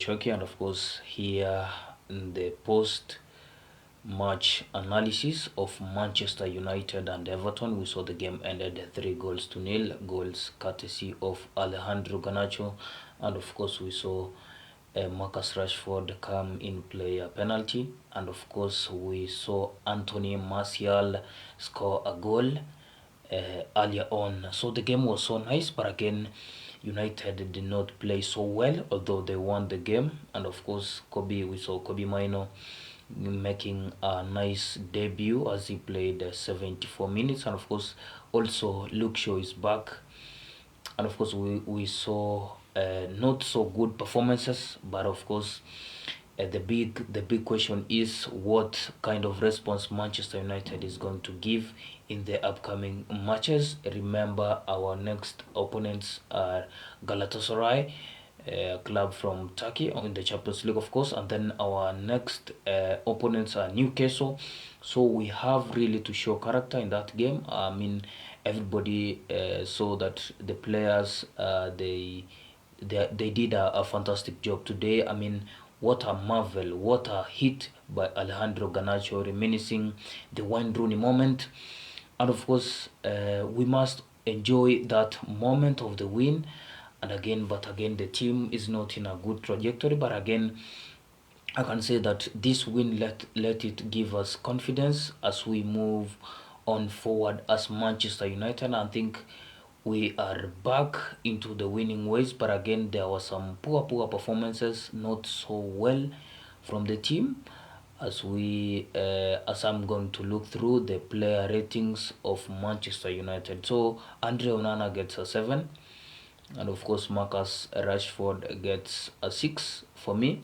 Shoki, and of course here in the post match analysis of Manchester United and Everton. We saw the game ended 3 goals to nil, goals courtesy of Alejandro Garnacho, and of course we saw Marcus Rashford come in play a penalty, and of course we saw Anthony Martial score a goal earlier on. So the game was so nice, but again, United did not play so well, although they won the game. And of course, we saw Kobe Mino making a nice debut as he played 74 minutes. And of course, also Luke Shaw is back. And of course, we saw not so good performances, but of course, the big question is what kind of response Manchester United is going to give in the upcoming matches. Remember, our next opponents are Galatasaray, a club from Turkey in the Champions League, of course, and then our next opponents are Newcastle. So we have really to show character in that game. I mean, everybody saw that the players they did a fantastic job today. I mean, what a marvel, what a hit by Alejandro Garnacho, reminiscing the Wayne Rooney moment. And of course, we must enjoy that moment of the win. And again, but again, the team is not in a good trajectory. But again, I can say that this win let it give us confidence as we move on forward as Manchester United. I think we are back into the winning ways, but again there were some poor performances, not so well from the team. As I'm going to look through the player ratings of Manchester United. So Andre Onana gets a 7, and of course Marcus Rashford gets a 6 for me.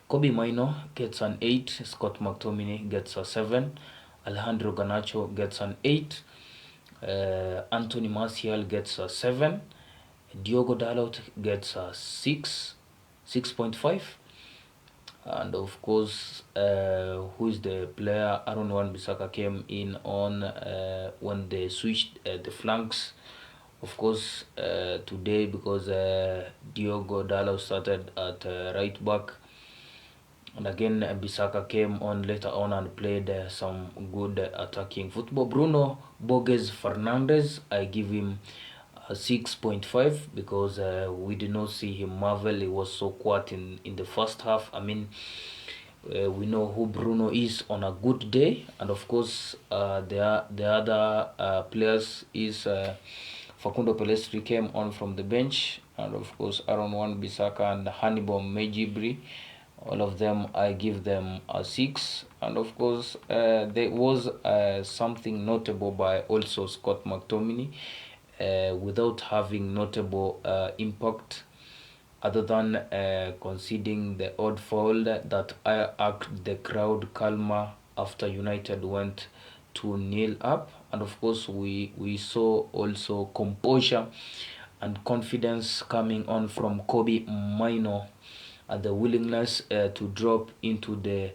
Kobe Mino gets an 8, Scott McTominay gets a 7, Alejandro Garnacho gets an 8, Anthony Martial gets a 7, Diogo Dalot gets a 6, 6.5, and of course, who is the player? Aaron Wan-Bissaka came in on when they switched the flanks. Of course, today because Diogo Dalot started at right back. And again, Bissaka came on later on and played some good attacking football. Bruno Borges Fernandes, I give him a 6.5 because we did not see him marvel. He was so quiet in the first half. I mean, we know who Bruno is on a good day. And of course, the other players is Facundo Pelestri came on from the bench. And of course, Aaron Wan-Bissaka and Hannibal Mejibri. All of them, I give them a 6. And of course, there was something notable by also Scott McTominay without having notable impact other than conceding the odd foul that act the crowd calmer after United went 2-0 up. And of course, we saw also composure and confidence coming on from Kobe Mino, and the willingness to drop into the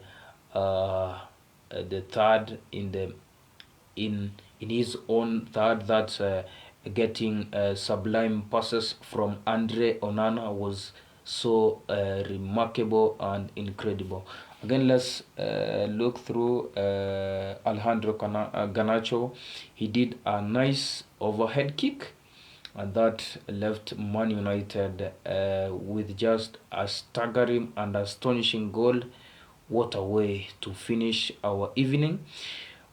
third in his own third. That's getting sublime passes from Andre Onana was so remarkable and incredible. Again, let's look through Alejandro Garnacho. He did a nice overhead kick, and that left Man United with just a staggering and astonishing goal. What a way to finish our evening.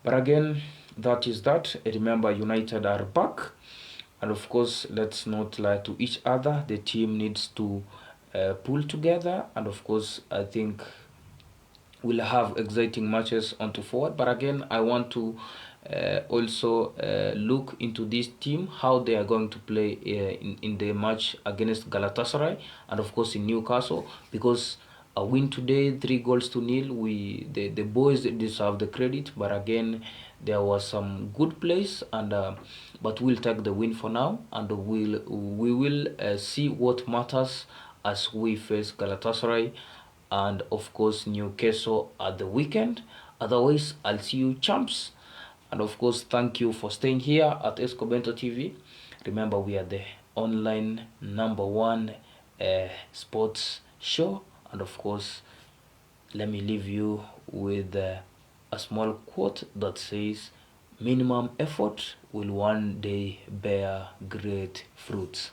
But again, that is that. Remember, United are back. And of course, let's not lie to each other. The team needs to pull together. And of course, I think we'll have exciting matches onto forward. But again, I want to also look into this team, how they are going to play in the match against Galatasaray and of course in Newcastle, because a win today 3 goals to nil, the boys deserve the credit. But again, there was some good plays, and but we'll take the win for now, and we will see what matters as we face Galatasaray and of course Newcastle at the weekend. Otherwise, I'll see you champs. And of course, thank you for staying here at Escobento TV. Remember, we are the online #1 sports show And of course, let me leave you with a small quote that says, minimum effort will one day bear great fruits.